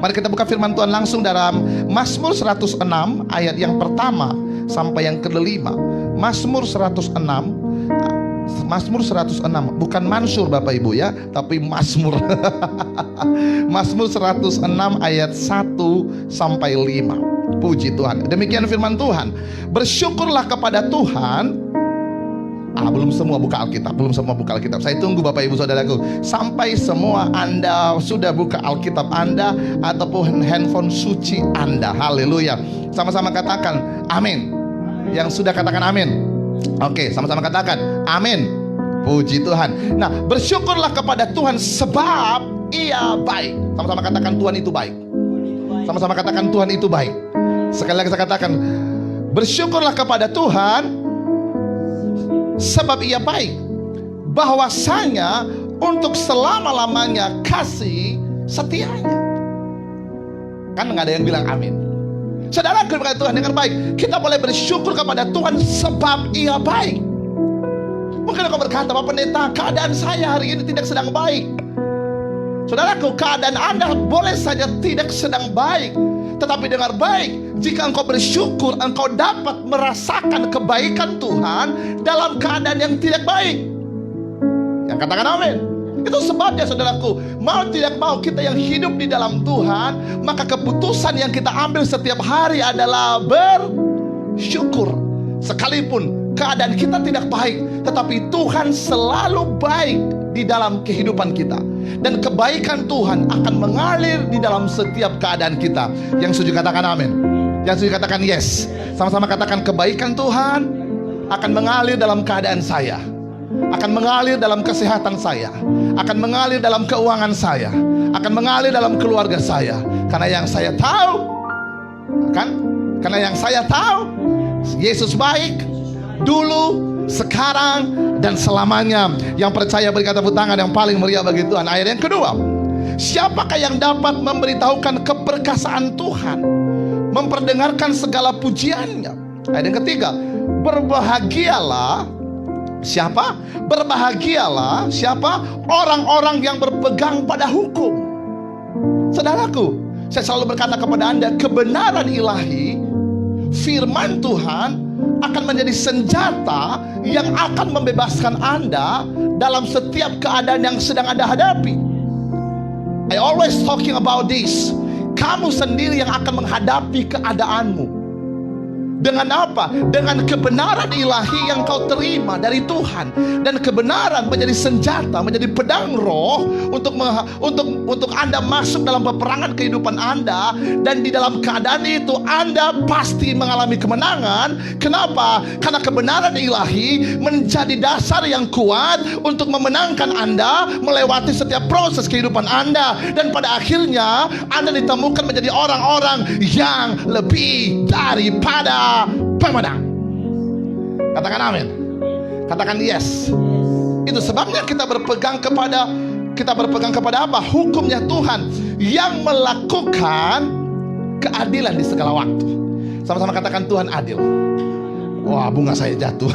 Mari kita buka firman Tuhan langsung dalam Mazmur 106 ayat yang pertama sampai yang kelima. Mazmur 106, bukan Mansur Bapak Ibu ya, tapi Mazmur. Mazmur 106 ayat 1 sampai 5. Puji Tuhan. Demikian firman Tuhan. Bersyukurlah kepada Tuhan. Belum semua buka Alkitab. Saya tunggu Bapak Ibu Saudaraku sampai semua Anda sudah buka Alkitab Anda ataupun handphone suci Anda. Haleluya. Sama-sama katakan amin. Yang sudah katakan amin. Oke, sama-sama katakan amin. Puji Tuhan. Nah, bersyukurlah kepada Tuhan sebab Ia baik. Sama-sama katakan Tuhan itu baik. Sama-sama katakan Tuhan itu baik. Sekali lagi saya katakan, bersyukurlah kepada Tuhan sebab Ia baik, bahwasanya untuk selama-lamanya kasih setianya. Kan nggak ada yang bilang amin. Saudara, kepada Tuhan dengan baik, kita boleh bersyukur kepada Tuhan sebab Ia baik. Mungkin kau berkata, Pak Pendeta, keadaan saya hari ini tidak sedang baik. Saudaraku, keadaan Anda boleh saja tidak sedang baik, tetapi dengar baik, jika engkau bersyukur, engkau dapat merasakan kebaikan Tuhan dalam keadaan yang tidak baik. Yang katakan amin. Itu sebabnya saudaraku, mau tidak mau kita yang hidup di dalam Tuhan, maka keputusan yang kita ambil setiap hari adalah bersyukur. Sekalipun keadaan kita tidak baik, tetapi Tuhan selalu baik di dalam kehidupan kita. Dan kebaikan Tuhan akan mengalir di dalam setiap keadaan kita. Yang setuju katakan amin. Yang setuju katakan yes. Sama-sama katakan, kebaikan Tuhan akan mengalir dalam keadaan saya, akan mengalir dalam kesehatan saya, akan mengalir dalam keuangan saya, akan mengalir dalam keluarga saya. Karena yang saya tahu, karena yang saya tahu, Yesus baik dulu, sekarang, dan selamanya. Yang percaya beri tepuk tangan yang paling meriah bagi Tuhan. Ayat yang kedua, siapakah yang dapat memberitahukan keperkasaan Tuhan, memperdengarkan segala pujiannya? Ayat yang ketiga, berbahagialah siapa? Berbahagialah siapa? Orang-orang yang berpegang pada hukum. Saudaraku, saya selalu berkata kepada Anda, kebenaran ilahi, firman Tuhan akan menjadi senjata yang akan membebaskan Anda dalam setiap keadaan yang sedang Anda hadapi. I always talking about this. Kamu sendiri yang akan menghadapi keadaanmu. Dengan apa? Dengan kebenaran ilahi yang kau terima dari Tuhan. Dan kebenaran menjadi senjata, menjadi pedang roh untuk Anda masuk dalam peperangan kehidupan Anda. Dan di dalam keadaan itu Anda pasti mengalami kemenangan. Kenapa? Karena kebenaran ilahi menjadi dasar yang kuat untuk memenangkan Anda melewati setiap proses kehidupan Anda. Dan pada akhirnya Anda ditemukan menjadi orang-orang yang lebih daripada pemenang. Katakan amin. Katakan yes. Itu sebabnya kita berpegang kepada apa? Hukumnya Tuhan yang melakukan keadilan di segala waktu. Sama-sama katakan Tuhan adil. Wah, bunga saya jatuh.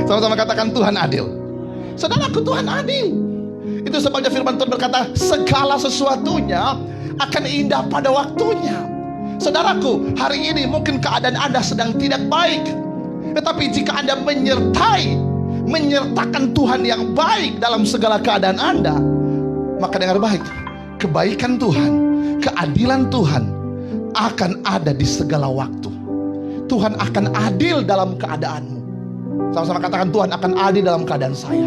Sama-sama katakan Tuhan adil. Saudaraku, Tuhan adil. Itu sebabnya firman Tuhan berkata, segala sesuatunya akan indah pada waktunya. Saudaraku, hari ini mungkin keadaan Anda sedang tidak baik, tetapi jika Anda menyertakan Tuhan yang baik dalam segala keadaan Anda, maka dengar baik, kebaikan Tuhan, keadilan Tuhan akan ada di segala waktu. Tuhan akan adil dalam keadaanmu. Sama-sama katakan, Tuhan akan adil dalam keadaan saya.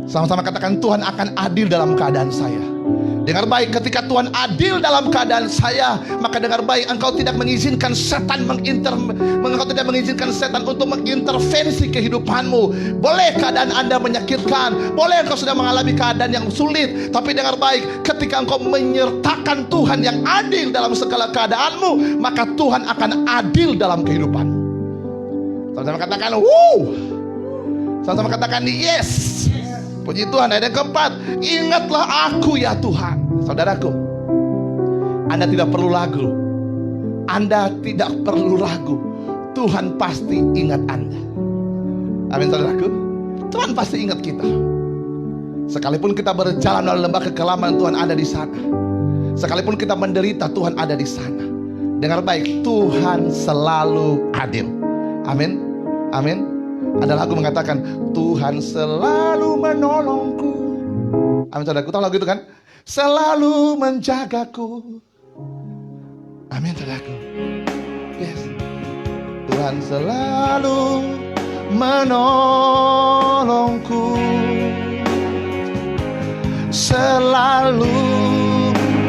Sama-sama katakan, Tuhan akan adil dalam keadaan saya. Dengar baik, ketika Tuhan adil dalam keadaan saya, maka dengar baik, engkau tidak mengizinkan setan untuk mengintervensi kehidupanmu. Boleh keadaan Anda menyakitkan, boleh engkau sudah mengalami keadaan yang sulit, tapi dengar baik, ketika engkau menyertakan Tuhan yang adil dalam segala keadaanmu, maka Tuhan akan adil dalam kehidupanmu. Sama-sama katakan sama-sama katakan yes. Puji Tuhan. Ayat yang keempat, ingatlah aku ya Tuhan. Saudaraku, Anda tidak perlu ragu. Anda tidak perlu ragu. Tuhan pasti ingat Anda. Amin saudaraku. Tuhan pasti ingat kita. Sekalipun kita berjalan dalam lembah kekelaman, Tuhan ada di sana. Sekalipun kita menderita, Tuhan ada di sana. Dengar baik, Tuhan selalu adil. Amin. Amin. Ada lagu mengatakan, Tuhan selalu menolongku. Amin, saudaraku. Tahu lagu itu kan? Selalu menjagaku. Amin, saudaraku. Yes. Tuhan selalu menolongku, selalu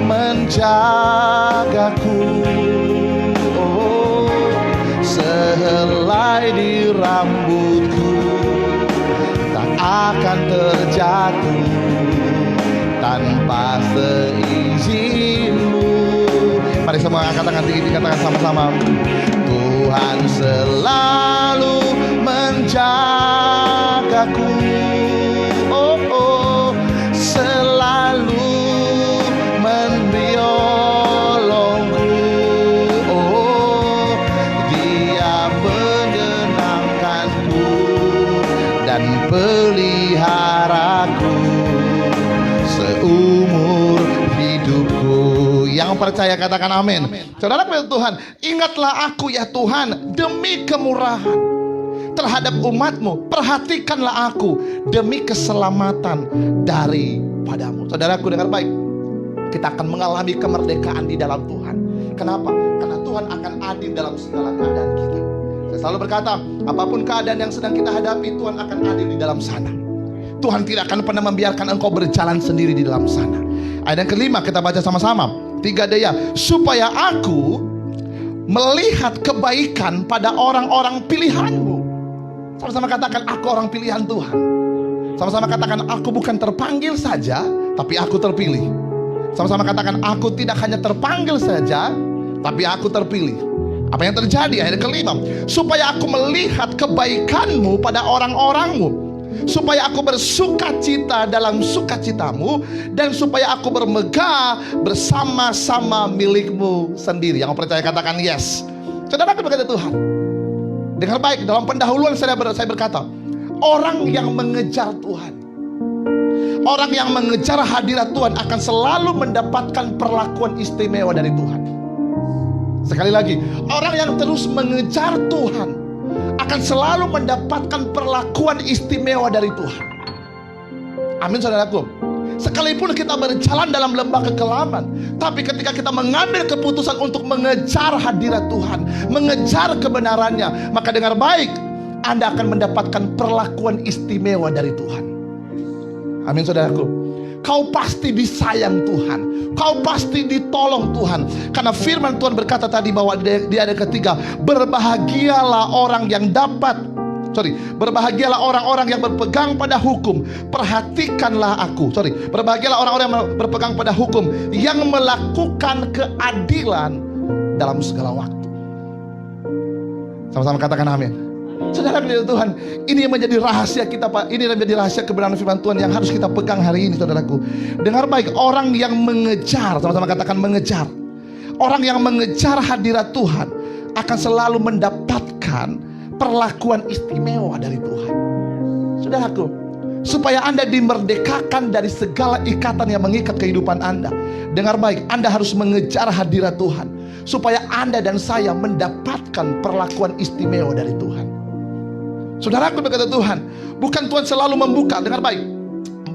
menjagaku. Oh, sehelai di rambutku tak akan terjatuh tanpa seizinmu. Mari semua angkat tangan tinggi, katakan sama-sama. Tuhan selalu menjagaku. Oh, oh, selalu menolongku. Oh, Dia menyenangkanku dan peliharaku seumur hidupku. Yang percaya katakan amin. Saudara Tuhan, ingatlah aku ya Tuhan demi kemurahan terhadap umatmu. Perhatikanlah aku demi keselamatan daripadamu. Saudaraku dengar baik, kita akan mengalami kemerdekaan di dalam Tuhan. Kenapa? Karena Tuhan akan adil dalam segala keadaan kita. Saya selalu berkata, apapun keadaan yang sedang kita hadapi, Tuhan akan adil di dalam sana. Tuhan tidak akan pernah membiarkan engkau berjalan sendiri di dalam sana. Ayat yang kelima kita baca sama-sama. 3 daya, supaya aku melihat kebaikan pada orang-orang pilihanmu. Sama-sama katakan, aku orang pilihan Tuhan. Sama-sama katakan, aku bukan terpanggil saja, tapi aku terpilih. Sama-sama katakan, aku tidak hanya terpanggil saja, tapi aku terpilih. Apa yang terjadi? Ayat kelima, supaya aku melihat kebaikanmu pada orang-orangmu, supaya aku bersuka cita dalam sukacitamu, dan supaya aku bermegah bersama-sama milikmu sendiri. Yang percaya katakan yes. Saudara, aku berkata Tuhan, dengar baik, dalam pendahuluan saya berkata, orang yang mengejar Tuhan, orang yang mengejar hadirat Tuhan akan selalu mendapatkan perlakuan istimewa dari Tuhan. Sekali lagi, orang yang terus mengejar Tuhan akan selalu mendapatkan perlakuan istimewa dari Tuhan. Amin, saudaraku. Sekalipun kita berjalan dalam lembah kekelaman, tapi ketika kita mengambil keputusan untuk mengejar hadirat Tuhan, mengejar kebenarannya, maka dengar baik, Anda akan mendapatkan perlakuan istimewa dari Tuhan. Amin, saudaraku. Kau pasti disayang Tuhan, kau pasti ditolong Tuhan. Karena firman Tuhan berkata tadi bahwa di ayat ketiga, berbahagialah orang yang berbahagialah orang-orang yang berpegang pada hukum. Perhatikanlah aku. Berbahagialah orang-orang yang berpegang pada hukum, yang melakukan keadilan dalam segala waktu. Sama-sama katakan amin. Saudara Tuhan, ini yang menjadi rahasia kita, Pak. Ini yang menjadi rahasia kebenaran firman Tuhan yang harus kita pegang hari ini, saudaraku. Dengar baik, orang yang mengejar, sama-sama katakan mengejar. Orang yang mengejar hadirat Tuhan akan selalu mendapatkan perlakuan istimewa dari Tuhan. Saudaraku, supaya Anda dimerdekakan dari segala ikatan yang mengikat kehidupan Anda, dengar baik, Anda harus mengejar hadirat Tuhan, supaya Anda dan saya mendapatkan perlakuan istimewa dari Tuhan. Saudaraku berkata Tuhan, bukan Tuhan selalu membuka, dengar baik,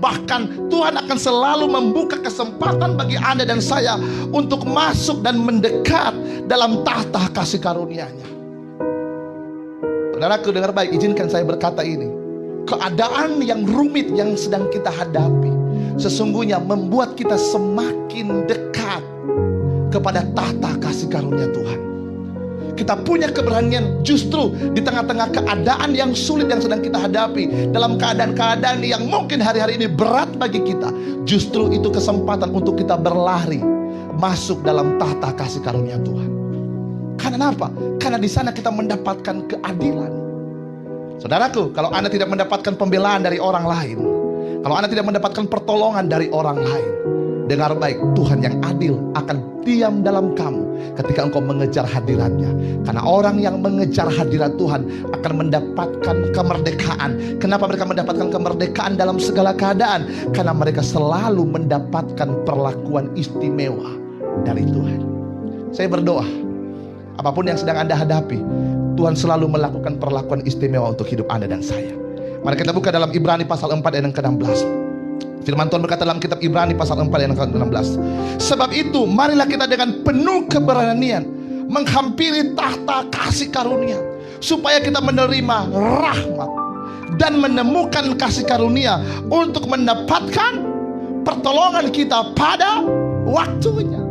bahkan Tuhan akan selalu membuka kesempatan bagi Anda dan saya untuk masuk dan mendekat dalam tahta kasih karunia-Nya. Saudaraku dengar baik, izinkan saya berkata ini. Keadaan yang rumit yang sedang kita hadapi sesungguhnya membuat kita semakin dekat kepada tahta kasih karunia Tuhan. Kita punya keberanian justru di tengah-tengah keadaan yang sulit yang sedang kita hadapi, dalam keadaan-keadaan yang mungkin hari-hari ini berat bagi kita, justru itu kesempatan untuk kita berlari masuk dalam tahta kasih karunia Tuhan. Karena apa? Karena di sana kita mendapatkan keadilan. Saudaraku, kalau Anda tidak mendapatkan pembelaan dari orang lain, kalau Anda tidak mendapatkan pertolongan dari orang lain, Dengar baik, Tuhan yang adil akan diam dalam kamu ketika engkau mengejar hadiratnya. Karena orang yang mengejar hadirat Tuhan akan mendapatkan kemerdekaan. Kenapa mereka mendapatkan kemerdekaan dalam segala keadaan? Karena mereka selalu mendapatkan perlakuan istimewa dari Tuhan. Saya berdoa, apapun yang sedang Anda hadapi, Tuhan selalu melakukan perlakuan istimewa untuk hidup Anda dan saya. Mari kita buka dalam Ibrani pasal 4 ayat yang ke-16. Firman Tuhan berkata dalam kitab Ibrani pasal 4 ayat yang ke-16. Sebab itu marilah kita dengan penuh keberanian menghampiri tahta kasih karunia, supaya kita menerima rahmat dan menemukan kasih karunia untuk mendapatkan pertolongan kita pada waktunya.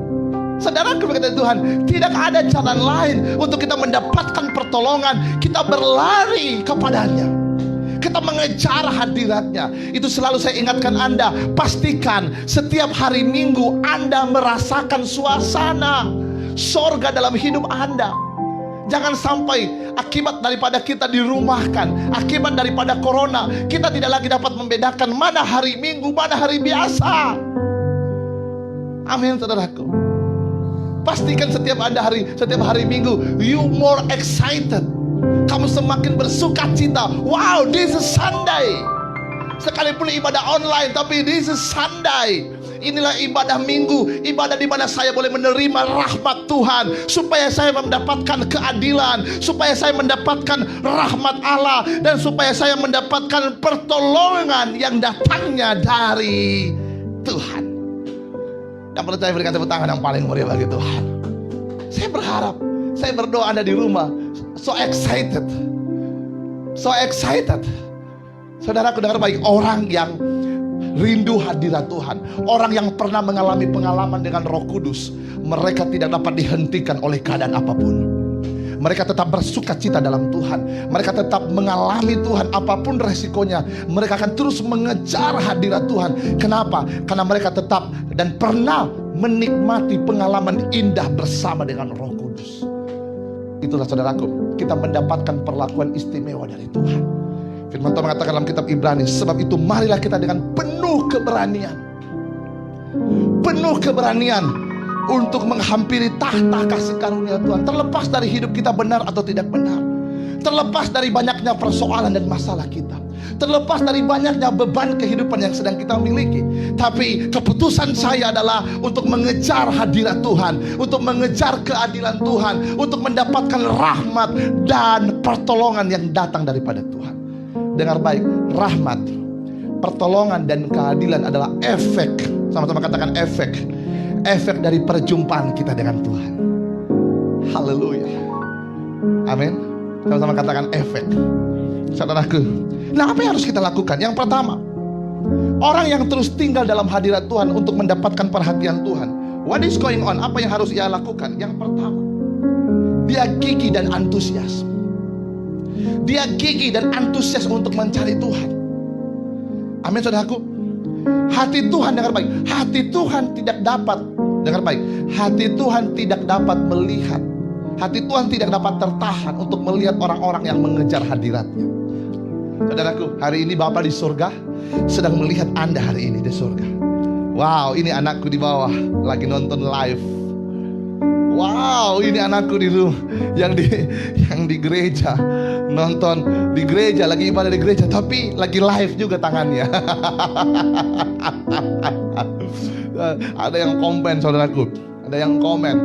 Saudaraku, berkata Tuhan, tidak ada cara lain untuk kita mendapatkan pertolongan. Kita berlari kepadanya, kita mengejar hadiratnya. Itu selalu saya ingatkan Anda. Pastikan setiap hari Minggu Anda merasakan suasana sorga dalam hidup Anda. Jangan sampai akibat daripada kita dirumahkan, akibat daripada corona, kita tidak lagi dapat membedakan mana hari Minggu, mana hari biasa. Amin, saudaraku. Pastikan setiap hari Minggu, you more excited. Kamu semakin bersuka cita. Wow, this is Sunday. Sekalipun ibadah online, tapi this is Sunday. Inilah ibadah Minggu, ibadah di mana saya boleh menerima rahmat Tuhan, supaya saya mendapatkan keadilan, supaya saya mendapatkan rahmat Allah, dan supaya saya mendapatkan pertolongan yang datangnya dari Tuhan. Dan perlu saya berikan tepuk tangan yang paling meriah bagi Tuhan. Saya berharap, saya berdoa Anda di rumah so excited. Saudaraku, dengar baik, orang yang rindu hadirat Tuhan, orang yang pernah mengalami pengalaman dengan Roh Kudus, mereka tidak dapat dihentikan oleh keadaan apapun. Mereka tetap bersuka cita dalam Tuhan. Mereka tetap mengalami Tuhan apapun resikonya. Mereka akan terus mengejar hadirat Tuhan. Kenapa? Karena mereka tetap dan pernah menikmati pengalaman indah bersama dengan Roh Kudus. Itulah saudaraku, kita mendapatkan perlakuan istimewa dari Tuhan. Firman Tuhan mengatakan dalam kitab Ibrani, sebab itu marilah kita dengan penuh keberanian untuk menghampiri tahta kasih karunia Tuhan. Terlepas dari hidup kita benar atau tidak benar, terlepas dari banyaknya persoalan dan masalah kita, terlepas dari banyaknya beban kehidupan yang sedang kita miliki, tapi keputusan saya adalah untuk mengejar hadirat Tuhan, untuk mengejar keadilan Tuhan, untuk mendapatkan rahmat dan pertolongan yang datang daripada Tuhan. Dengar baik, rahmat, pertolongan dan keadilan adalah efek, sama-sama katakan efek dari perjumpaan kita dengan Tuhan. Haleluya, amin. Sama-sama katakan efek, saudaraku. Nah, apa yang harus kita lakukan? Yang pertama, orang yang terus tinggal dalam hadirat Tuhan untuk mendapatkan perhatian Tuhan, what is going on? Apa yang harus ia lakukan? Yang pertama, dia gigih dan antusias. Dia gigih dan antusias untuk mencari Tuhan. Amin, saudaraku. Hati Tuhan, dengar baik, hati Tuhan tidak dapat, dengar baik, hati Tuhan tidak dapat melihat, hati Tuhan tidak dapat tertahan untuk melihat orang-orang yang mengejar hadiratnya. Saudaraku, hari ini Bapa di surga sedang melihat Anda hari ini di surga. Wow, ini anakku di bawah lagi nonton live. Wow, ini anakku di rumah yang di gereja, nonton di gereja, lagi ibadah di gereja, tapi lagi live juga tangannya. Ada yang komen, saudaraku, ada yang komen,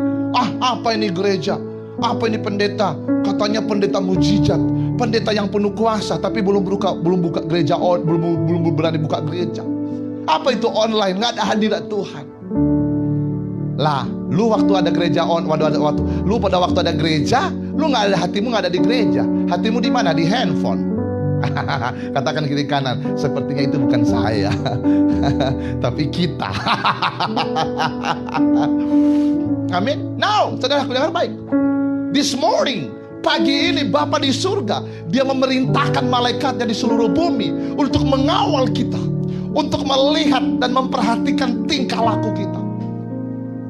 apa ini gereja, apa ini pendeta, katanya pendeta mujizat, pendeta yang penuh kuasa, tapi belum buka gereja, belum berani buka gereja. Apa itu online? Nggak ada hadirat Tuhan. Lah, lu waktu ada gereja lu pada waktu ada gereja, lu nggak ada, hatimu nggak ada di gereja. Hatimu di mana? Di handphone. Katakan kiri kanan, sepertinya itu bukan saya, tapi kita. Amin. Now, saudaraku, dengar baik. This morning, pagi ini Bapa di surga, dia memerintahkan malaikatnya di seluruh bumi untuk mengawal kita, untuk melihat dan memperhatikan tingkah laku kita.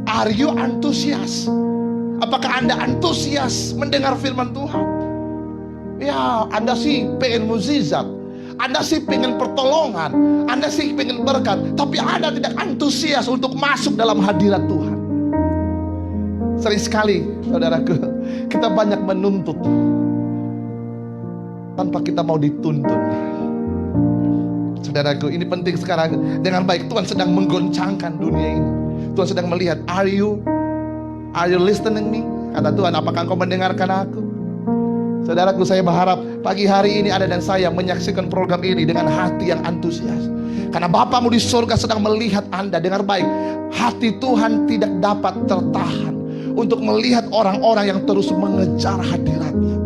Are you antusias? Apakah Anda antusias mendengar firman Tuhan? Ya, Anda sih pengen mukjizat, Anda sih pengen pertolongan, Anda sih pengen berkat, tapi Anda tidak antusias untuk masuk dalam hadirat Tuhan. Sering sekali, saudaraku, kita banyak menuntut tanpa kita mau dituntun. Saudaraku, ini penting sekarang. Dengan baik, Tuhan sedang menggoncangkan dunia ini. Tuhan sedang melihat, are you listening me? Kata Tuhan, apakah engkau mendengarkan aku? Saudaraku, saya berharap pagi hari ini Anda dan saya menyaksikan program ini dengan hati yang antusias. Karena Bapamu di surga sedang melihat Anda. Dengar baik, hati Tuhan tidak dapat tertahan untuk melihat orang-orang yang terus mengejar hadirat-Nya.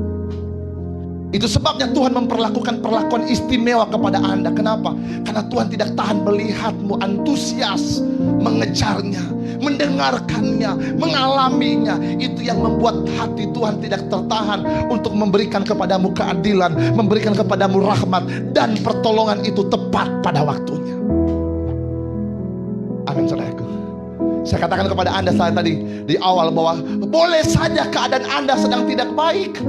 Itu sebabnya Tuhan memperlakukan perlakuan istimewa kepada Anda. Kenapa? Karena Tuhan tidak tahan melihatmu antusias mengejarnya, mendengarkannya, mengalaminya. Itu yang membuat hati Tuhan tidak tertahan untuk memberikan kepadamu keadilan, memberikan kepadamu rahmat, dan pertolongan itu tepat pada waktunya. Amin, saudaraku. Saya katakan kepada Anda saat tadi di awal bahwa boleh saja keadaan Anda sedang tidak baik.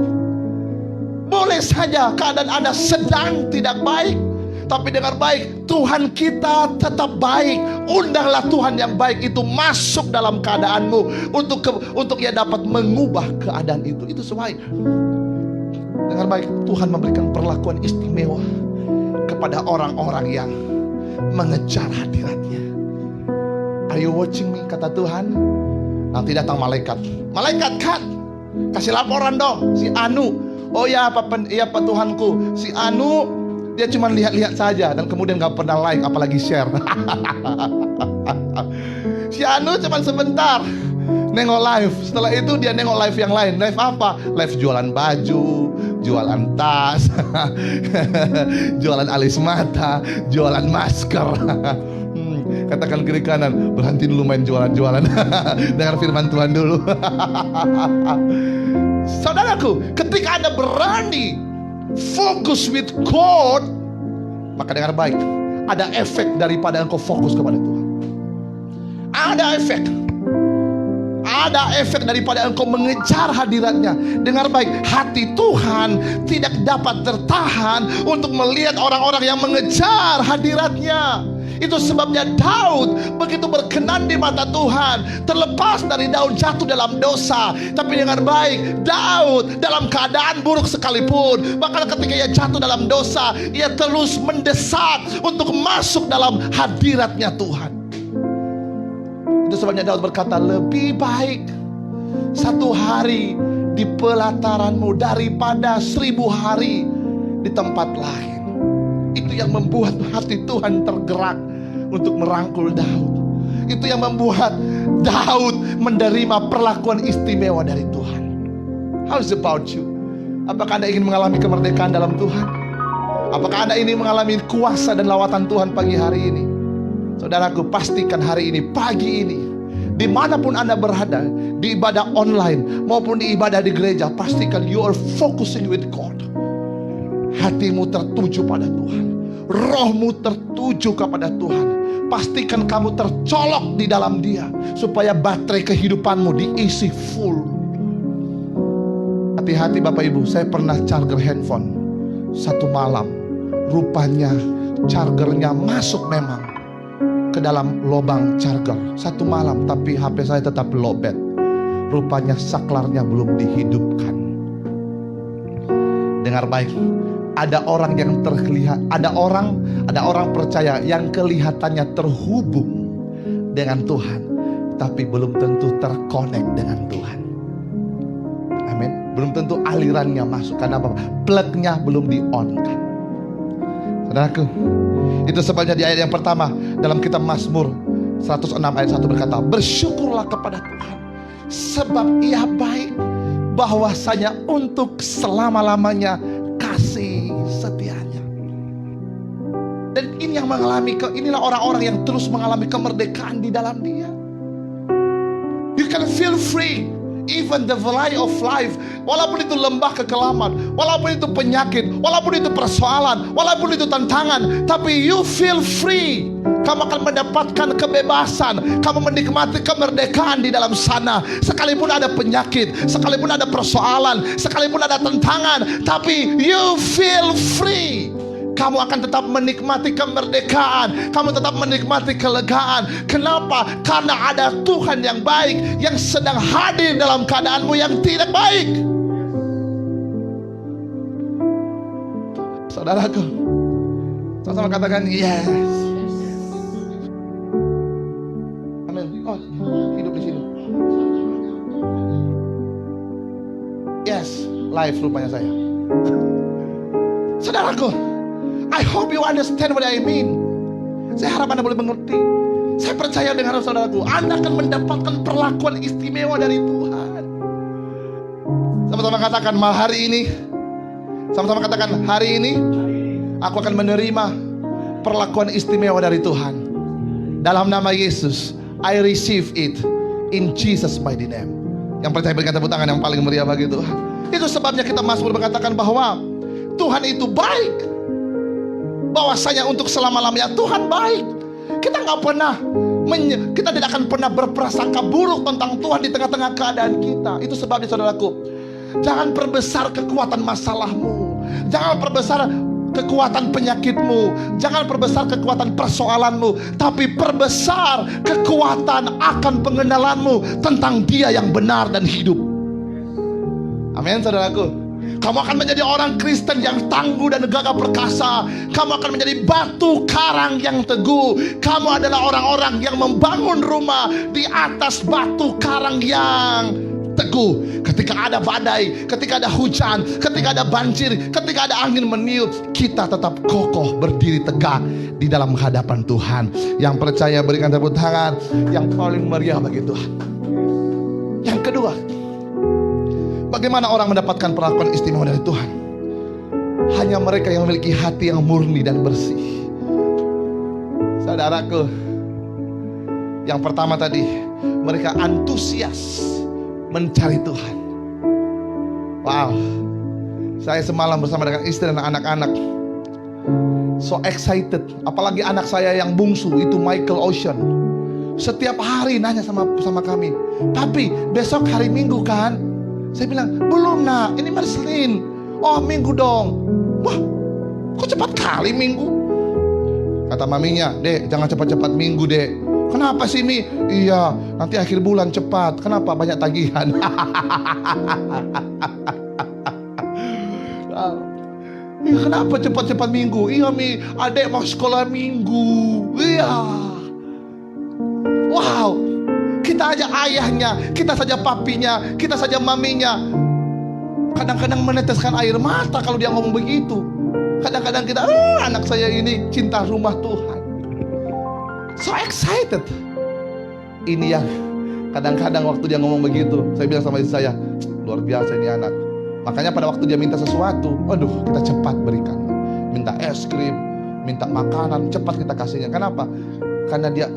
Boleh saja keadaan Anda sedang tidak baik, tapi dengar baik, Tuhan kita tetap baik. Undanglah Tuhan yang baik itu masuk dalam keadaanmu untuk Ia dapat mengubah keadaan itu. Itu sebab dengar baik, Tuhan memberikan perlakuan istimewa kepada orang-orang yang mengejar hadirat-Nya. Are you watching me? Kata Tuhan. Nanti datang malaikat. Malaikat kan, kasih laporan dong si Anu. Oh ya Pak Tuhanku, si Anu dia cuma lihat-lihat saja dan kemudian gak pernah like apalagi share. Si Anu cuma sebentar nengok live, setelah itu dia nengok live yang lain. Live apa? Live jualan baju, jualan tas, jualan alis mata, jualan masker. Katakan kiri kanan, berhenti dulu main jualan-jualan. Dengar firman Tuhan dulu. Saudaraku, ketika Anda berani fokus with God, maka dengar baik, ada efek daripada engkau fokus kepada Tuhan. Ada efek daripada engkau mengejar hadirat-Nya. Dengar baik, hati Tuhan tidak dapat tertahan untuk melihat orang-orang yang mengejar hadirat-Nya. Itu sebabnya Daud begitu berkenan di mata Tuhan, terlepas dari Daud jatuh dalam dosa. Tapi dengar baik, Daud dalam keadaan buruk sekalipun, bahkan ketika ia jatuh dalam dosa, ia terus mendesak untuk masuk dalam hadirat-Nya Tuhan. Itu sebabnya Daud berkata, lebih baik 1 hari di pelataranmu daripada 1000 hari di tempat lain. Itu yang membuat hati Tuhan tergerak untuk merangkul Daud. Itu yang membuat Daud menerima perlakuan istimewa dari Tuhan. How's about you? Apakah Anda ingin mengalami kemerdekaan dalam Tuhan? Apakah Anda ingin mengalami kuasa dan lawatan Tuhan pagi hari ini? Saudaraku, pastikan hari ini, pagi ini, dimanapun Anda berada, di ibadah online maupun di ibadah di gereja, pastikan you are focusing with God. Hatimu tertuju pada Tuhan, rohmu tertuju kepada Tuhan. Pastikan kamu tercolok di dalam Dia, supaya baterai kehidupanmu diisi full. Hati-hati Bapak Ibu, saya pernah charger handphone satu malam. Rupanya chargernya masuk memang ke dalam lubang charger satu malam, tapi HP saya tetap lowbat. Rupanya saklarnya belum dihidupkan. Dengar baik, ada orang yang terlihat, ada orang percaya yang kelihatannya terhubung dengan Tuhan, tapi belum tentu terkonek dengan Tuhan. Amin. Belum tentu alirannya masuk. Karena apa? Plugnya belum di-on-kan. Saudaraku, itu sebabnya di ayat yang pertama dalam kitab Mazmur 106 ayat 1 berkata, bersyukurlah kepada Tuhan, sebab Ia baik, bahwasanya untuk selama-lamanya kasih setianya. Dan ini yang inilah orang-orang yang terus mengalami kemerdekaan di dalam Dia. You can feel free. Even the valley of life, walaupun itu lembah kekelaman, walaupun itu penyakit, walaupun itu persoalan, walaupun itu tantangan, tapi you feel free. Kamu akan mendapatkan kebebasan. Kamu menikmati kemerdekaan di dalam sana. Sekalipun ada penyakit, sekalipun ada persoalan, sekalipun ada tantangan, tapi you feel free. kamu akan tetap menikmati kemerdekaan, kamu tetap menikmati kelegaan. Kenapa? Karena ada Tuhan yang baik yang sedang hadir dalam keadaanmu yang tidak baik. Saudaraku, sama-sama katakan yes. Amin. Oh, hidup di sini. Yes, live rupanya saya. Saudaraku, I hope you understand what I mean. Saya harap Anda boleh mengerti. Saya percaya dengan saudaraku, Anda akan mendapatkan perlakuan istimewa dari Tuhan. Sama-sama katakan hari ini. Sama-sama katakan hari ini aku akan menerima perlakuan istimewa dari Tuhan. Dalam nama Yesus, I receive it in Jesus mighty name. Yang percaya berikan tepuk tangan yang paling meriah bagi Tuhan. Itu sebabnya kita Mazmur mengatakan bahwa Tuhan itu baik. Bahwasanya untuk selama-lamanya Tuhan baik. Kita tidak akan pernah berprasangka buruk tentang Tuhan di tengah-tengah keadaan kita. Itu sebabnya saudaraku, jangan perbesar kekuatan masalahmu, jangan perbesar kekuatan penyakitmu, jangan perbesar kekuatan persoalanmu, tapi perbesar kekuatan akan pengenalanmu tentang Dia yang benar dan hidup. Amin saudaraku. Kamu akan menjadi orang Kristen yang tangguh dan gagah perkasa. Kamu akan menjadi batu karang yang teguh. Kamu adalah orang-orang yang membangun rumah di atas batu karang yang teguh. Ketika ada badai, ketika ada hujan, ketika ada banjir, ketika ada angin meniup, kita tetap kokoh berdiri tegak di dalam hadapan Tuhan. Yang percaya berikan tepuk tangan yang paling meriah bagi Tuhan. Yang kedua, bagaimana orang mendapatkan perlakuan istimewa dari Tuhan? Hanya mereka yang memiliki hati yang murni dan bersih. Saudaraku, yang pertama tadi, mereka antusias mencari Tuhan. Wow, saya semalam bersama dengan istri dan anak-anak, so excited. Apalagi anak saya yang bungsu itu Michael Ocean. Setiap hari nanya sama kami, "Papi, besok hari Minggu kan?" Saya bilang, "Belum nak, ini hari Senin." "Oh, Minggu dong." "Wah, kok cepat kali Minggu?" Kata maminya, "Dek, jangan cepat-cepat Minggu, Dek." "Kenapa sih, Mi?" "Iya, nanti akhir bulan cepat." "Kenapa? Banyak tagihan." "Iya, kenapa cepat-cepat Minggu?" "Iya, Mi, adek mau sekolah Minggu." "Iya." Wow, kita aja ayahnya, kita saja papinya, kita saja maminya, kadang-kadang meneteskan air mata kalau dia ngomong begitu. Kadang-kadang kita, anak saya ini cinta rumah Tuhan, so excited. Ini yang kadang-kadang waktu dia ngomong begitu, saya bilang sama istri saya, luar biasa ini anak. Makanya pada waktu dia minta sesuatu, waduh, kita cepat berikan. Minta es krim, minta makanan, cepat kita kasihnya. Kenapa? Karena dia,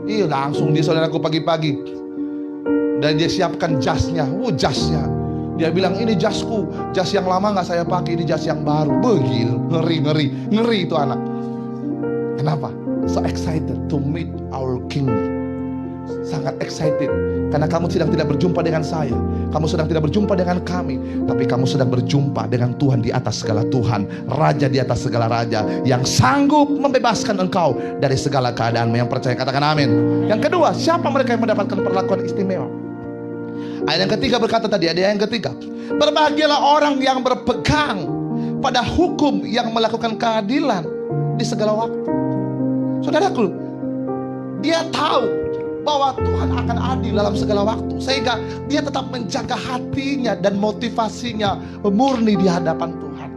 iya, langsung dia saudaraku pagi-pagi, dan dia siapkan jasnya. Jasnya dia bilang, "Ini jasku, jas yang lama gak saya pakai, ini jas yang baru." Begil, ngeri itu anak. Kenapa? So excited to meet our King. Sangat excited karena kamu sedang tidak berjumpa dengan saya, kamu sedang tidak berjumpa dengan kami, tapi kamu sedang berjumpa dengan Tuhan di atas segala Tuhan, Raja di atas segala raja, yang sanggup membebaskan engkau dari segala keadaanmu. Yang percaya katakan amin. Yang kedua, siapa mereka yang mendapatkan perlakuan istimewa? Ayat yang ketiga berkata tadi, ada yang ketiga, berbahagialah orang yang berpegang pada hukum, yang melakukan keadilan di segala waktu. Saudaraku, dia tahu bahwa Tuhan akan adil dalam segala waktu, sehingga dia tetap menjaga hatinya dan motivasinya murni di hadapan Tuhan.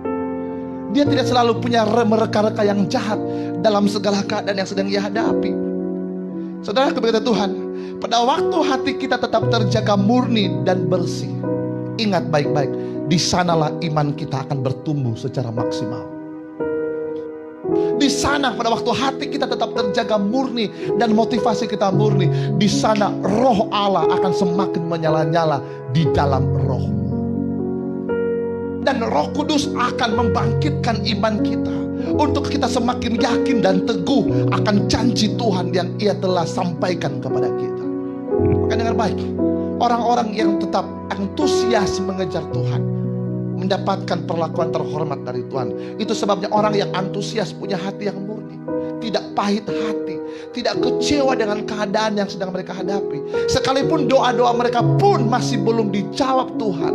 Dia tidak selalu punya mereka-reka yang jahat dalam segala keadaan yang sedang ia hadapi. Saudara, berkata Tuhan, pada waktu hati kita tetap terjaga murni dan bersih, ingat baik-baik, di sanalah iman kita akan bertumbuh secara maksimal. Di sana pada waktu hati kita tetap terjaga murni dan motivasi kita murni, di sana roh Allah akan semakin menyala-nyala di dalam rohmu. Dan Roh Kudus akan membangkitkan iman kita untuk kita semakin yakin dan teguh akan janji Tuhan yang Ia telah sampaikan kepada kita. Maka dengar baik, orang-orang yang tetap antusias mengejar Tuhan, mendapatkan perlakuan terhormat dari Tuhan. Itu sebabnya orang yang antusias punya hati yang murni, tidak pahit hati, tidak kecewa dengan keadaan yang sedang mereka hadapi. Sekalipun doa-doa mereka pun masih belum dijawab Tuhan,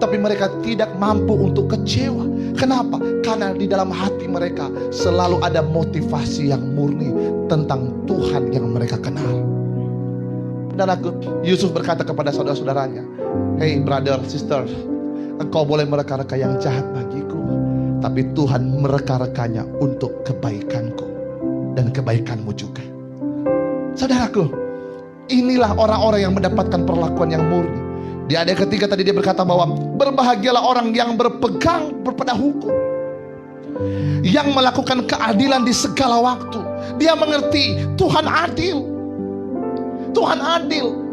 tapi mereka tidak mampu untuk kecewa. Kenapa? Karena di dalam hati mereka selalu ada motivasi yang murni tentang Tuhan yang mereka kenal. Dan Yusuf berkata kepada saudara-saudaranya, "Hey brother, sister, engkau boleh mereka-reka yang jahat bagiku, tapi Tuhan mereka-rekanya untuk kebaikanku dan kebaikanmu juga." Saudaraku, inilah orang-orang yang mendapatkan perlakuan yang murni. Di ayat ketiga tadi dia berkata bahwa berbahagialah orang yang berpegang pada hukum, yang melakukan keadilan di segala waktu. Dia mengerti Tuhan adil. Tuhan adil.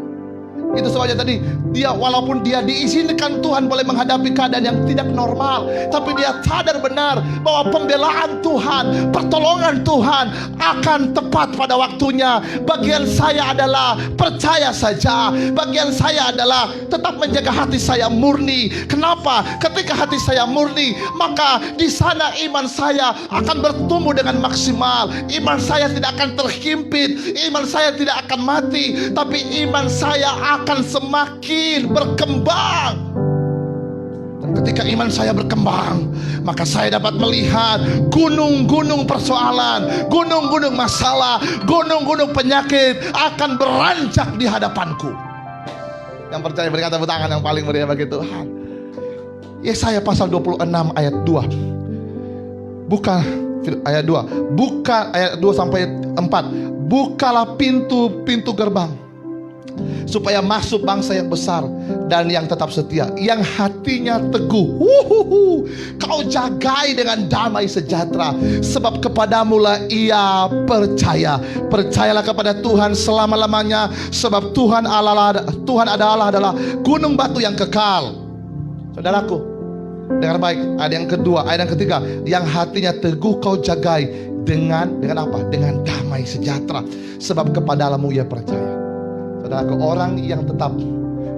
Itu sebabnya tadi dia, walaupun dia diizinkan Tuhan boleh menghadapi keadaan yang tidak normal, tapi dia sadar benar bahwa pembelaan Tuhan, pertolongan Tuhan akan tepat pada waktunya. Bagian saya adalah percaya saja. Bagian saya adalah tetap menjaga hati saya murni. Kenapa? Ketika hati saya murni, maka di sana iman saya akan bertumbuh dengan maksimal. Iman saya tidak akan terhimpit, iman saya tidak akan mati, tapi iman saya akan semakin berkembang. Dan ketika iman saya berkembang, maka saya dapat melihat gunung-gunung persoalan, gunung-gunung masalah, gunung-gunung penyakit akan beranjak di hadapanku. Yang percaya berikan tepuk tangan yang paling meriah bagi Tuhan. Yesaya pasal 26 ayat 2. Buka ayat 2. Buka ayat 2 sampai 4. Bukalah pintu-pintu gerbang, supaya masuk bangsa yang besar dan yang tetap setia, yang hatinya teguh. Kau jagai dengan damai sejahtera, sebab kepadamulah ia percaya. Percayalah kepada Tuhan selama-lamanya, sebab Tuhan adalah gunung batu yang kekal. Saudaraku, dengar baik, ayat yang kedua, ayat yang ketiga, yang hatinya teguh kau jagai dengan apa? Dengan damai sejahtera, sebab kepadamu ia percaya. Saudaraku, orang yang tetap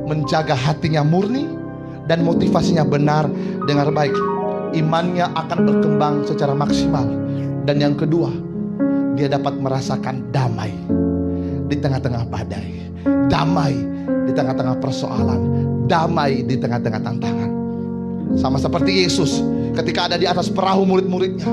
menjaga hatinya murni dan motivasinya benar, dengar baik, imannya akan berkembang secara maksimal. Dan yang kedua, dia dapat merasakan damai di tengah-tengah badai, damai di tengah-tengah persoalan, damai di tengah-tengah tantangan. Sama seperti Yesus ketika ada di atas perahu murid-muridnya,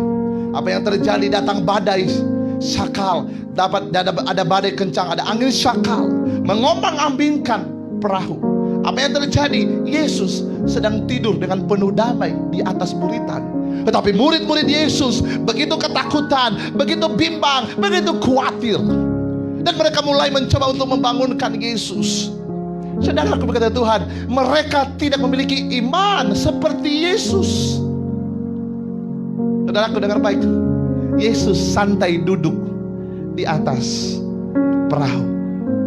apa yang terjadi? Datang badai syakal, ada badai kencang, ada angin syakal mengombang-ambingkan perahu. Apa yang terjadi? Yesus sedang tidur dengan penuh damai di atas buritan. Tetapi murid-murid Yesus begitu ketakutan, begitu bimbang, begitu khawatir, dan mereka mulai mencoba untuk membangunkan Yesus. Saudaraku, berkata Tuhan, mereka tidak memiliki iman seperti Yesus. Saudaraku, dengar baik, Yesus santai duduk di atas perahu.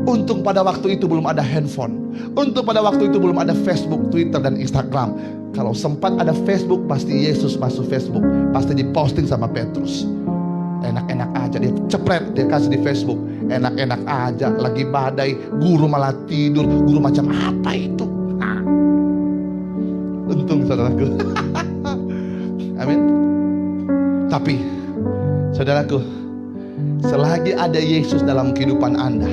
Untung pada waktu itu belum ada handphone. Untung pada waktu itu belum ada Facebook, Twitter, dan Instagram. Kalau sempat ada Facebook, pasti Yesus masuk Facebook, pasti diposting sama Petrus. Enak-enak aja dia cepret, dia kasih di Facebook. Enak-enak aja, lagi badai, guru malah tidur. Guru macam apa itu? Untung saudaraku. Amin. Tapi saudaraku, selagi ada Yesus dalam kehidupan Anda,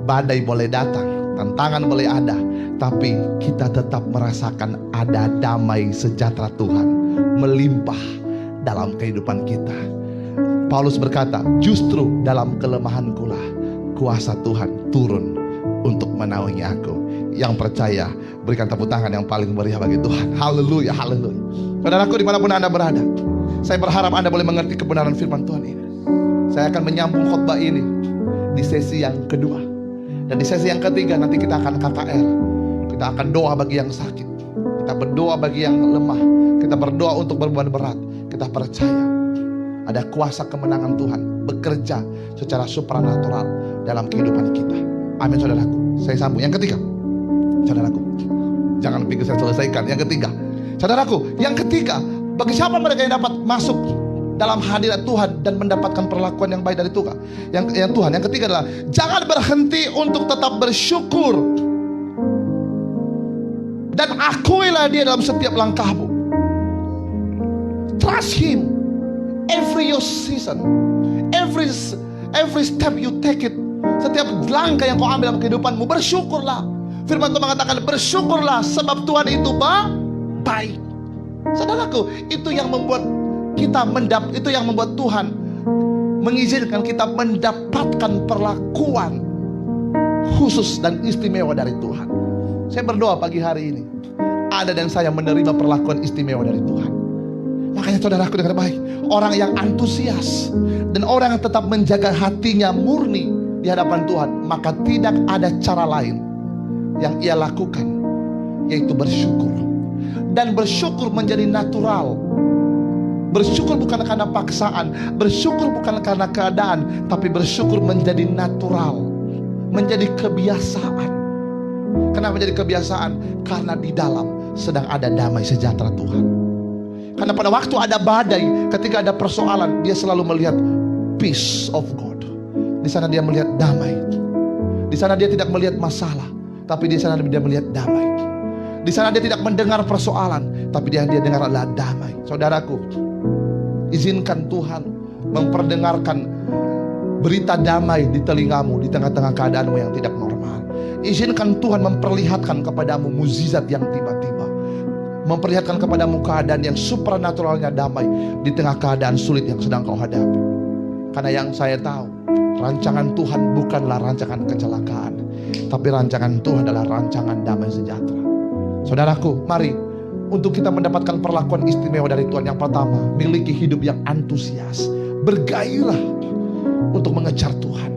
badai boleh datang, tantangan boleh ada, tapi kita tetap merasakan ada damai sejahtera Tuhan melimpah dalam kehidupan kita. Paulus berkata, justru dalam kelemahankulah kuasa Tuhan turun untuk menaungi aku. Yang percaya berikan tepuk tangan yang paling meriah bagi Tuhan. Haleluya, haleluya. Saudaraku, dimanapun Anda berada, saya berharap Anda boleh mengerti kebenaran firman Tuhan ini. Saya akan menyambung khotbah ini di sesi yang kedua. Dan di sesi yang ketiga nanti kita akan KKR. Kita akan doa bagi yang sakit, kita berdoa bagi yang lemah, kita berdoa untuk beban berat. Kita percaya ada kuasa kemenangan Tuhan bekerja secara supranatural dalam kehidupan kita. Amin saudaraku. Saya sambung yang ketiga. Saudaraku, jangan pikir saya selesaikan. Yang ketiga, saudaraku, yang ketiga, bagi siapa mereka yang dapat masuk dalam hadirat Tuhan dan mendapatkan perlakuan yang baik dari Tuhan? Yang Tuhan. Yang ketiga adalah jangan berhenti untuk tetap bersyukur. dan akuilah dia dalam setiap langkahmu. Trust him every your season, every step you take it. Setiap langkah yang kau ambil dalam kehidupanmu, bersyukurlah. Firman Tuhan mengatakan bersyukurlah sebab Tuhan itu baik. Saudaraku, itu yang membuat kita itu yang membuat Tuhan mengizinkan kita mendapatkan perlakuan khusus dan istimewa dari Tuhan. Saya berdoa pagi hari ini, ada dan saya menerima perlakuan istimewa dari Tuhan. Makanya saudaraku dengar baik, orang yang antusias dan orang yang tetap menjaga hatinya murni di hadapan Tuhan, maka tidak ada cara lain yang ia lakukan, yaitu bersyukur. Dan bersyukur menjadi natural. Bersyukur bukan karena paksaan, bersyukur bukan karena keadaan, tapi bersyukur menjadi natural, menjadi kebiasaan. Kenapa menjadi kebiasaan? Karena di dalam sedang ada damai sejahtera Tuhan. Karena pada waktu ada badai, ketika ada persoalan, dia selalu melihat peace of God. Di sana dia melihat damai. Di sana dia tidak melihat masalah, tapi di sana dia melihat damai. Di sana dia tidak mendengar persoalan, tapi dia dengar adalah damai. Saudaraku, izinkan Tuhan memperdengarkan berita damai di telingamu di tengah-tengah keadaanmu yang tidak normal. Izinkan Tuhan memperlihatkan kepadamu mukjizat yang tiba-tiba, memperlihatkan kepadamu keadaan yang supranaturalnya damai di tengah keadaan sulit yang sedang kau hadapi. Karena yang saya tahu, rancangan Tuhan bukanlah rancangan kecelakaan, tapi rancangan Tuhan adalah rancangan damai sejahtera. Saudaraku, mari untuk kita mendapatkan perlakuan istimewa dari Tuhan. Yang pertama, miliki hidup yang antusias, bergairah untuk mengejar Tuhan.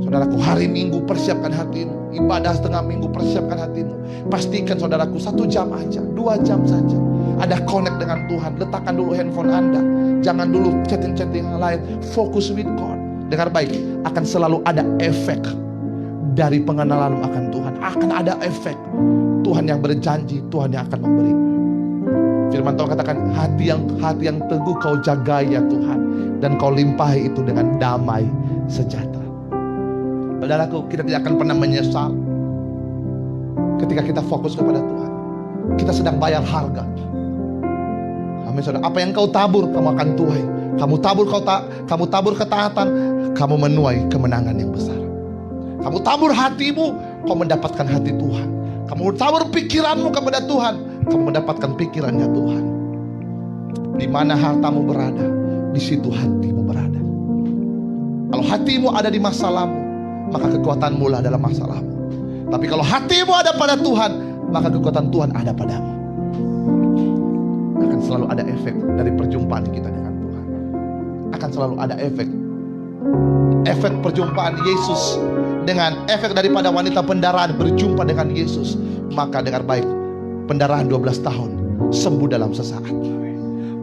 Saudaraku, hari Minggu persiapkan hatimu, ibadah setengah minggu persiapkan hatimu. Pastikan saudaraku 1 jam aja, 2 jam saja ada connect dengan Tuhan. Letakkan dulu handphone Anda, jangan dulu chatting-chatting yang lain. Fokus with God. Dengar baik, akan selalu ada efek dari pengenalan akan Tuhan. Akan ada efek. Tuhan yang berjanji, Tuhan yang akan memberi. Firman Tuhan katakan, hati yang teguh kau jaga ya Tuhan, dan kau limpahi itu dengan damai sejahtera. Saudaraku, kita tidak akan pernah menyesal ketika kita fokus kepada Tuhan. Kita sedang bayar harga. Amin saudara. Apa yang kau tabur, kamu akan tuai. Kamu tabur ketaatan, kamu menuai kemenangan yang besar. Kamu tabur hatimu, kau mendapatkan hati Tuhan. Kamu tabur pikiranmu kepada Tuhan, kamu mendapatkan pikirannya Tuhan. Di mana hartamu berada, di situ hatimu berada. Kalau hatimu ada di masalahmu, maka kekuatanmu lah dalam masalahmu. Tapi kalau hatimu ada pada Tuhan, maka kekuatan Tuhan ada padamu. Akan selalu ada efek dari perjumpaan kita dengan Tuhan. Akan selalu ada efek. Efek perjumpaan Yesus dengan efek daripada wanita pendarahan berjumpa dengan Yesus. Maka dengar baik, pendarahan 12 tahun sembuh dalam sesaat.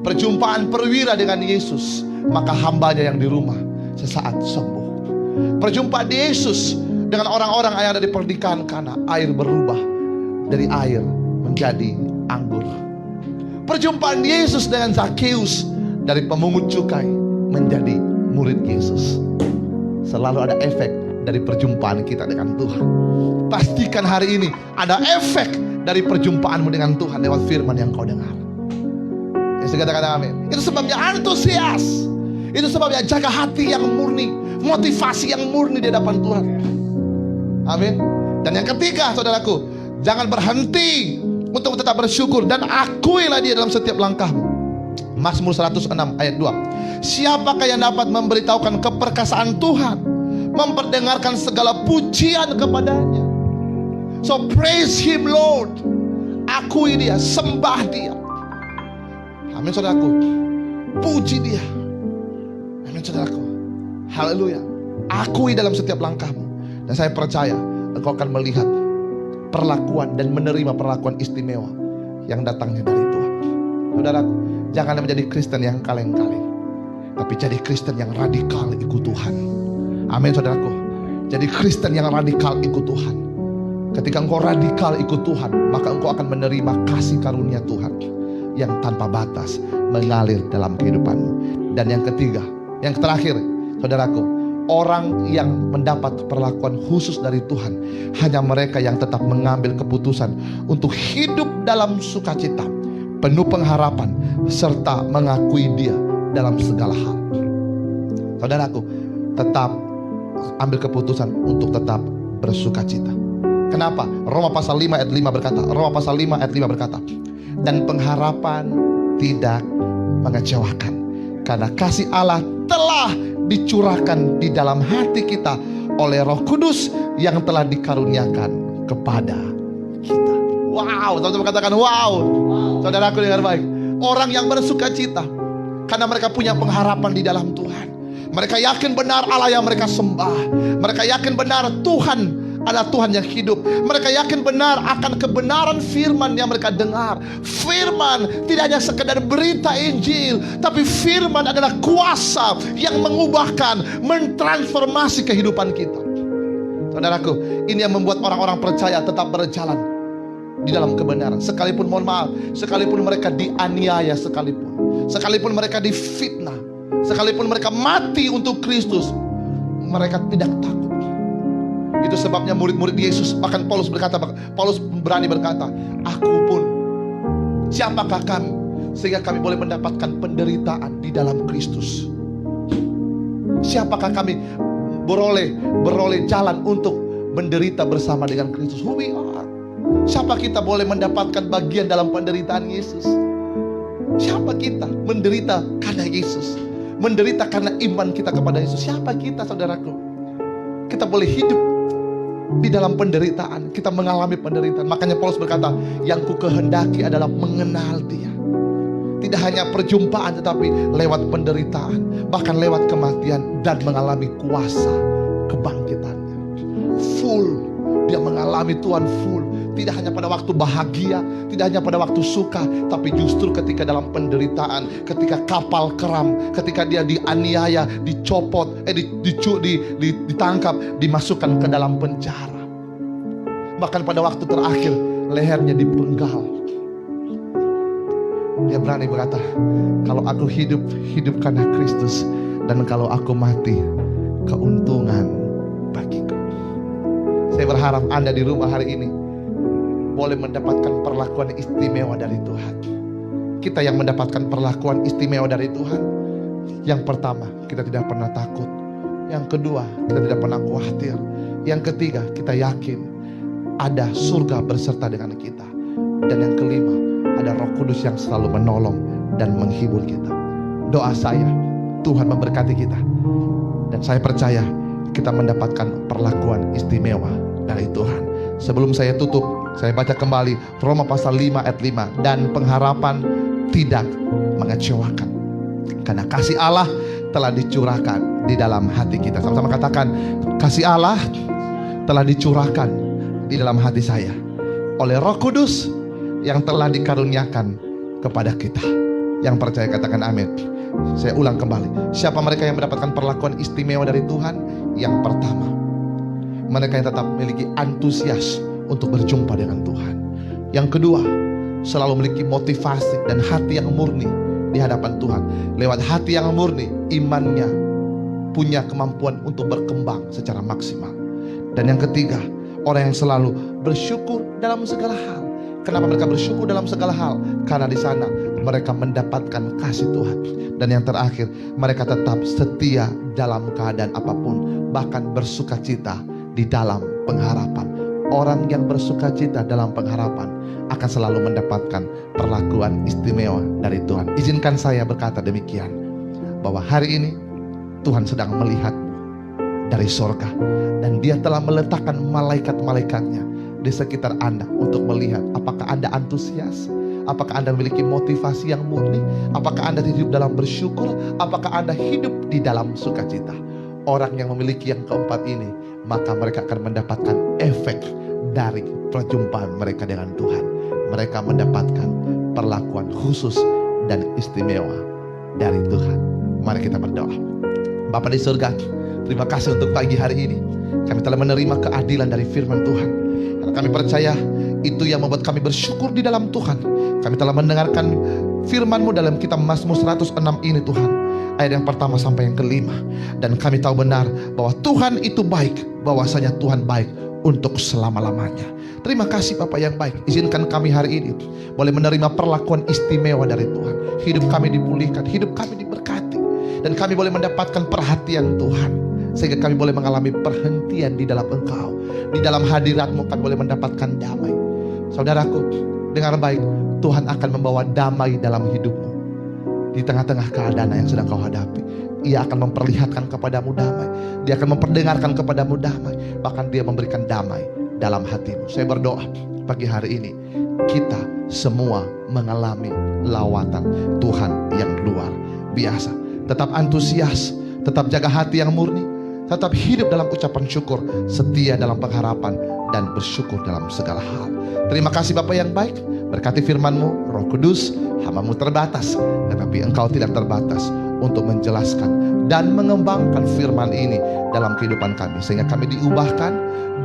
Perjumpaan perwira dengan Yesus, maka hambanya yang di rumah sesaat sembuh. Perjumpaan Yesus dengan orang-orang yang ada di pernikahan Kana, air berubah dari air menjadi anggur. Perjumpaan Yesus dengan Zakheus, dari pemungut cukai menjadi murid Yesus. Selalu ada efek dari perjumpaan kita dengan Tuhan. Pastikan hari ini ada efek dari perjumpaanmu dengan Tuhan lewat firman yang kau dengar. Yang saya katakan amin. Itu sebabnya antusias. Itu sebabnya jaga hati yang murni, motivasi yang murni di hadapan Tuhan. Amin. Dan yang ketiga, saudaraku, jangan berhenti untuk tetap bersyukur dan akuilah dia dalam setiap langkahmu. Mazmur 106 ayat 2. Siapakah yang dapat memberitahukan keperkasaan Tuhan, memperdengarkan segala pujian kepadanya? So praise him Lord. Akui dia, sembah dia. Amin saudaraku. Puji dia. Amin saudaraku. Haleluya. Akui dalam setiap langkahmu. Dan saya percaya engkau akan melihat perlakuan dan menerima perlakuan istimewa yang datangnya dari Tuhan. Saudaraku, jangan menjadi Kristen yang kaleng-kaleng, tapi jadi Kristen yang radikal ikut Tuhan. Amin saudaraku. Jadi Kristen yang radikal ikut Tuhan. Ketika engkau radikal ikut Tuhan, maka engkau akan menerima kasih karunia Tuhan yang tanpa batas mengalir dalam kehidupanmu. Dan yang ketiga, yang terakhir, saudaraku, Orang yang mendapat perlakuan khusus dari Tuhan hanya mereka yang tetap mengambil keputusan untuk hidup dalam sukacita, penuh pengharapan, serta mengakui Dia dalam segala hal. Saudaraku, tetap ambil keputusan untuk tetap bersukacita. Kenapa? Roma pasal 5 ayat 5 berkata, Roma pasal 5 ayat 5 berkata, dan pengharapan tidak mengecewakan, karena kasih Allah telah dicurahkan di dalam hati kita oleh Roh Kudus yang telah dikaruniakan kepada kita. Wow, teman-teman katakan wow. Saudaraku dengar baik. Orang yang bersukacita karena mereka punya pengharapan di dalam Tuhan. Mereka yakin benar Allah yang mereka sembah. Mereka yakin benar Tuhan adalah Tuhan yang hidup. Mereka yakin benar akan kebenaran firman yang mereka dengar. Firman tidak hanya sekedar berita Injil, tapi firman adalah kuasa yang mengubahkan, mentransformasi kehidupan kita. Saudaraku, ini yang membuat orang-orang percaya tetap berjalan di dalam kebenaran. Sekalipun, mohon maaf, sekalipun mereka dianiaya, sekalipun mereka difitnah, sekalipun mereka mati untuk Kristus, mereka tidak takut. Itu sebabnya murid-murid Yesus, bahkan Paulus berani berkata, aku pun, siapakah kami sehingga kami boleh mendapatkan penderitaan di dalam Kristus? Siapakah kami beroleh jalan untuk menderita bersama dengan Kristus? Who we are? Siapa kita boleh mendapatkan bagian dalam penderitaan Yesus? Siapa kita menderita karena Yesus? Menderita karena iman kita kepada Yesus. Siapa kita, saudaraku? Kita boleh hidup di dalam penderitaan, kita mengalami penderitaan. Makanya Paulus berkata, yang ku kehendaki adalah mengenal Dia. Tidak hanya perjumpaan, tetapi lewat penderitaan, bahkan lewat kematian, dan mengalami kuasa kebangkitannya. Full, dia mengalami Tuhan full. Tidak hanya pada waktu bahagia, tidak hanya pada waktu suka, tapi justru ketika dalam penderitaan, ketika kapal keram, ketika dia dianiaya, dicopot, ditangkap, dimasukkan ke dalam penjara. Bahkan pada waktu terakhir, lehernya dipenggal. Dia berani berkata, kalau aku hidup, hidup karena Kristus, dan kalau aku mati, keuntungan bagiku. Saya berharap Anda di rumah hari ini boleh mendapatkan perlakuan istimewa dari Tuhan. Kita yang mendapatkan perlakuan istimewa dari Tuhan, yang pertama, kita tidak pernah takut. Yang kedua, kita tidak pernah khawatir. Yang ketiga, kita yakin ada surga berserta dengan kita. Dan yang kelima, ada Roh Kudus yang selalu menolong dan menghibur kita. Doa saya, Tuhan memberkati kita. Dan saya percaya kita mendapatkan perlakuan istimewa dari Tuhan. Sebelum saya tutup, saya baca kembali Roma pasal 5 ayat 5. Dan pengharapan tidak mengecewakan, karena kasih Allah telah dicurahkan di dalam hati kita. Sama-sama katakan, kasih Allah telah dicurahkan di dalam hati saya oleh Roh Kudus yang telah dikaruniakan kepada kita. Yang percaya katakan amin. Saya ulang kembali, siapa mereka yang mendapatkan perlakuan istimewa dari Tuhan? Yang pertama, mereka yang tetap memiliki antusias untuk berjumpa dengan Tuhan. Yang kedua, selalu memiliki motivasi dan hati yang murni di hadapan Tuhan. Lewat hati yang murni, imannya punya kemampuan untuk berkembang secara maksimal. Dan yang ketiga, orang yang selalu bersyukur dalam segala hal. Kenapa mereka bersyukur dalam segala hal? Karena di sana mereka mendapatkan kasih Tuhan. Dan yang terakhir, mereka tetap setia dalam keadaan apapun, bahkan bersukacita di dalam pengharapan. Orang yang bersukacita dalam pengharapan akan selalu mendapatkan perlakuan istimewa dari Tuhan. Izinkan saya berkata demikian, bahwa hari ini Tuhan sedang melihat dari sorga, dan Dia telah meletakkan malaikat-malaikatnya di sekitar Anda untuk melihat apakah Anda antusias, apakah Anda memiliki motivasi yang murni, apakah Anda hidup dalam bersyukur, apakah Anda hidup di dalam sukacita. Orang yang memiliki yang keempat ini, maka mereka akan mendapatkan efek dari perjumpaan mereka dengan Tuhan. Mereka mendapatkan perlakuan khusus dan istimewa dari Tuhan. Mari kita berdoa. Bapa di surga, terima kasih untuk pagi hari ini. Kami telah menerima keadilan dari firman Tuhan. Karena kami percaya itu yang membuat kami bersyukur di dalam Tuhan. Kami telah mendengarkan firman-Mu dalam kitab Mazmur 106 ini Tuhan. ayat yang pertama sampai yang kelima. Dan kami tahu benar bahwa Tuhan itu baik, bahwasanya Tuhan baik untuk selama-lamanya. Terima kasih Bapa yang baik. Izinkan kami hari ini boleh menerima perlakuan istimewa dari Tuhan. Hidup kami dipulihkan, hidup kami diberkati, dan kami boleh mendapatkan perhatian Tuhan, sehingga kami boleh mengalami perhentian di dalam Engkau. Di dalam hadirat-Mu kami boleh mendapatkan damai. Saudaraku, dengar baik, Tuhan akan membawa damai dalam hidupmu. Di tengah-tengah keadaan yang sedang kau hadapi, Ia akan memperlihatkan kepadamu damai. Dia akan memperdengarkan kepadamu damai. Bahkan Dia memberikan damai dalam hatimu. Saya berdoa pagi hari ini, kita semua mengalami lawatan Tuhan yang luar biasa. Tetap antusias, tetap jaga hati yang murni, tetap hidup dalam ucapan syukur, setia dalam pengharapan, dan bersyukur dalam segala hal. Terima kasih Bapa yang baik. Berkati firman-Mu, Roh Kudus. Hamba-Mu terbatas, tetapi Engkau tidak terbatas untuk menjelaskan dan mengembangkan firman ini dalam kehidupan kami, sehingga kami diubahkan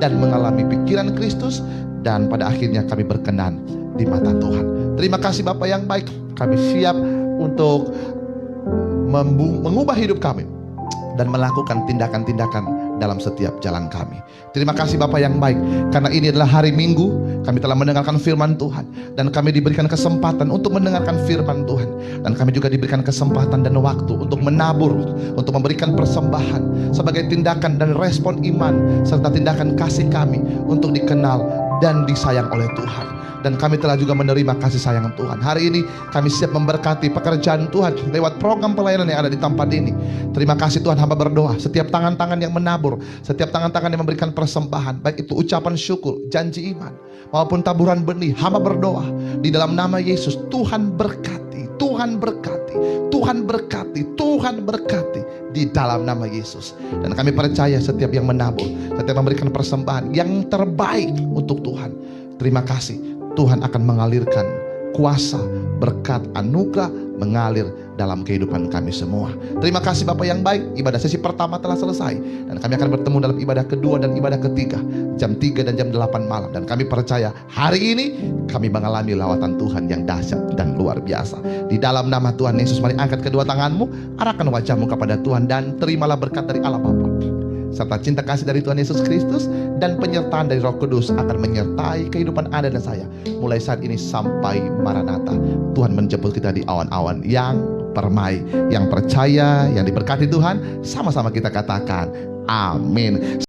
dan mengalami pikiran Kristus, dan pada akhirnya kami berkenan di mata Tuhan. Terima kasih Bapa yang baik. Kami siap untuk mengubah hidup kami dan melakukan tindakan-tindakan dalam setiap jalan kami. Terima kasih Bapa yang baik, karena ini adalah hari Minggu, kami telah mendengarkan firman Tuhan, dan kami diberikan kesempatan untuk mendengarkan firman Tuhan, dan kami juga diberikan kesempatan dan waktu untuk menabur, untuk memberikan persembahan sebagai tindakan dan respon iman serta tindakan kasih kami untuk dikenal dan disayang oleh Tuhan. Dan kami telah juga menerima kasih sayang Tuhan. Hari ini kami siap memberkati pekerjaan Tuhan lewat program pelayanan yang ada di tempat ini. Terima kasih Tuhan, hamba berdoa, setiap tangan-tangan yang menabur, setiap tangan-tangan yang memberikan persembahan, baik itu ucapan syukur, janji iman, maupun taburan benih, hamba berdoa di dalam nama Yesus, Tuhan berkati, Tuhan berkati, Tuhan berkati, Tuhan berkati di dalam nama Yesus. Dan kami percaya setiap yang menabur, setiap memberikan persembahan yang terbaik untuk Tuhan, terima kasih, Tuhan akan mengalirkan kuasa, berkat, anugerah mengalir dalam kehidupan kami semua. Terima kasih Bapak yang baik. Ibadah sesi pertama telah selesai, dan kami akan bertemu dalam ibadah kedua dan ibadah ketiga jam 3 dan jam 8 malam. Dan kami percaya hari ini kami mengalami lawatan Tuhan yang dahsyat dan luar biasa. Di dalam nama Tuhan Yesus, mari angkat kedua tanganmu, arahkan wajahmu kepada Tuhan, dan terimalah berkat dari Allah Bapa, serta cinta kasih dari Tuhan Yesus Kristus, dan penyertaan dari Roh Kudus akan menyertai kehidupan Anda dan saya mulai saat ini sampai Maranatha. Tuhan menjemput kita di awan-awan yang permai. Yang percaya, yang diberkati Tuhan, sama-sama kita katakan amin.